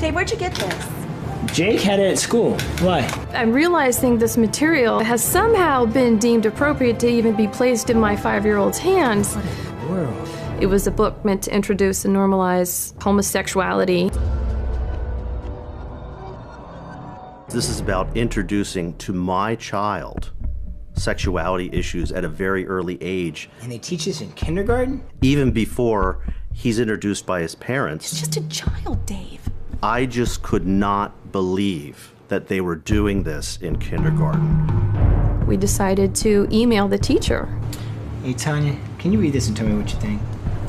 Dave, where'd you get this? Jake had it at school. Why? I'm realizing this material has somehow been deemed appropriate to even be placed in my 5-year-old's hands. What in the world? It was a book meant to introduce and normalize homosexuality. This is about introducing to my child sexuality issues at a very early age. And they teach this in kindergarten? Even before he's introduced by his parents. It's just a child, Dave. I just could not believe that they were doing this in kindergarten. We decided to email the teacher. Hey, Tanya, can you read this and tell me what you think?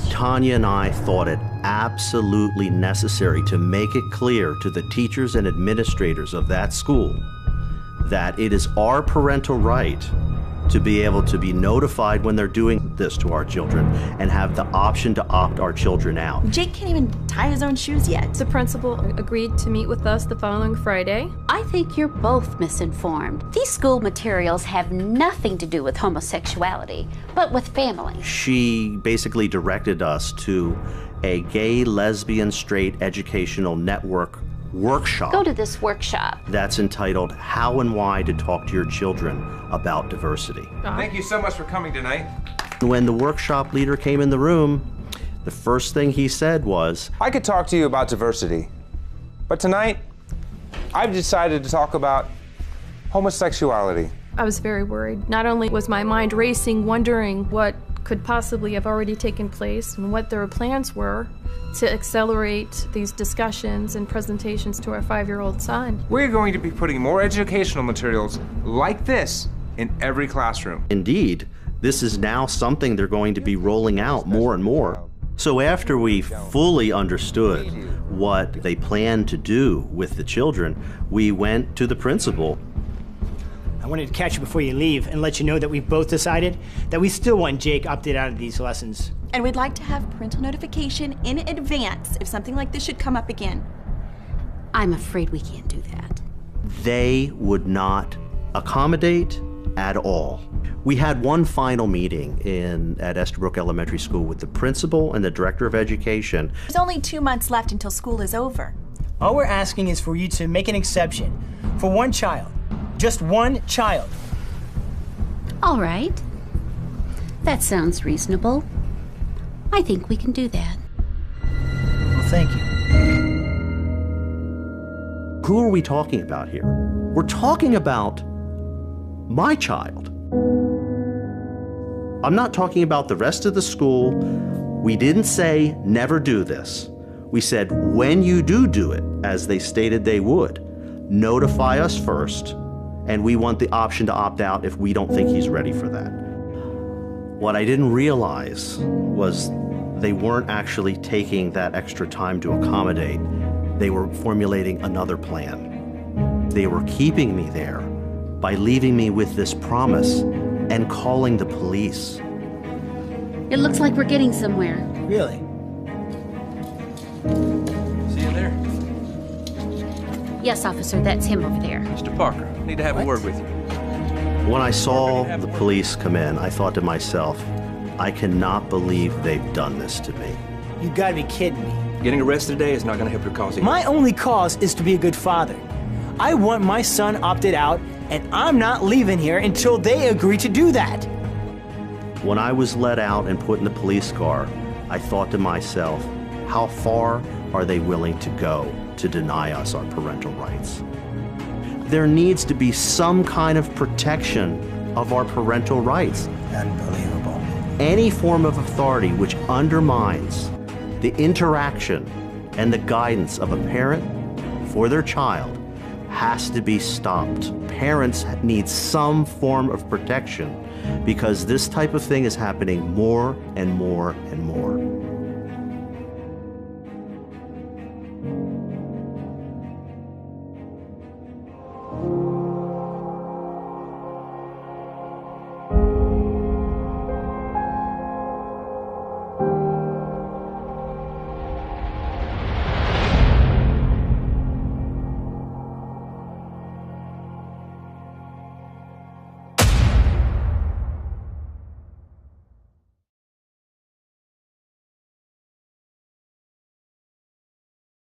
Tanya and I thought it absolutely necessary to make it clear to the teachers and administrators of that school that it is our parental right to be able to be notified when they're doing this to our children and have the option to opt our children out. Jake can't even tie his own shoes yet. The principal agreed to meet with us the following Friday. I think you're both misinformed. These school materials have nothing to do with homosexuality, but with family. She basically directed us to a gay, lesbian, straight educational network workshop. Go to this workshop. That's entitled How and Why to Talk to Your Children About Diversity. Thank you so much for coming tonight. When the workshop leader came in the room, the first thing he said was, I could talk to you about diversity, but tonight, I've decided to talk about homosexuality. I was very worried. Not only was my mind racing, wondering what could possibly have already taken place and what their plans were to accelerate these discussions and presentations to our 5-year-old son. We're going to be putting more educational materials like this in every classroom. Indeed, this is now something they're going to be rolling out more and more. So after we fully understood what they planned to do with the children, we went to the principal. I wanted to catch you before you leave and let you know that we've both decided that we still want Jake opted out of these lessons. And we'd like to have parental notification in advance if something like this should come up again. I'm afraid we can't do that. They would not accommodate at all. We had one final meeting at Estabrook Elementary School with the principal and the director of education. There's only 2 months left until school is over. All we're asking is for you to make an exception for one child. Just one child. All right. That sounds reasonable. I think we can do that. Well, thank you. Who are we talking about here? We're talking about my child. I'm not talking about the rest of the school. We didn't say never do this. We said when you do it, as they stated they would, notify us first, and we want the option to opt out if we don't think he's ready for that. What I didn't realize was they weren't actually taking that extra time to accommodate. They were formulating another plan. They were keeping me there by leaving me with this promise and calling the police. It looks like we're getting somewhere. Really? See you there? Yes, officer, that's him over there. Mr. Parker, I need to have a word with you. When I saw the police come in, I thought to myself, I cannot believe they've done this to me. You gotta be kidding me. Getting arrested today is not going to help your cause either. My only cause is to be a good father. I want my son opted out, and I'm not leaving here until they agree to do that. When I was let out and put in the police car, I thought to myself, how far are they willing to go to deny us our parental rights? There needs to be some kind of protection of our parental rights. Unbelievable. Any form of authority which undermines the interaction and the guidance of a parent for their child has to be stopped. Parents need some form of protection because this type of thing is happening more and more and more.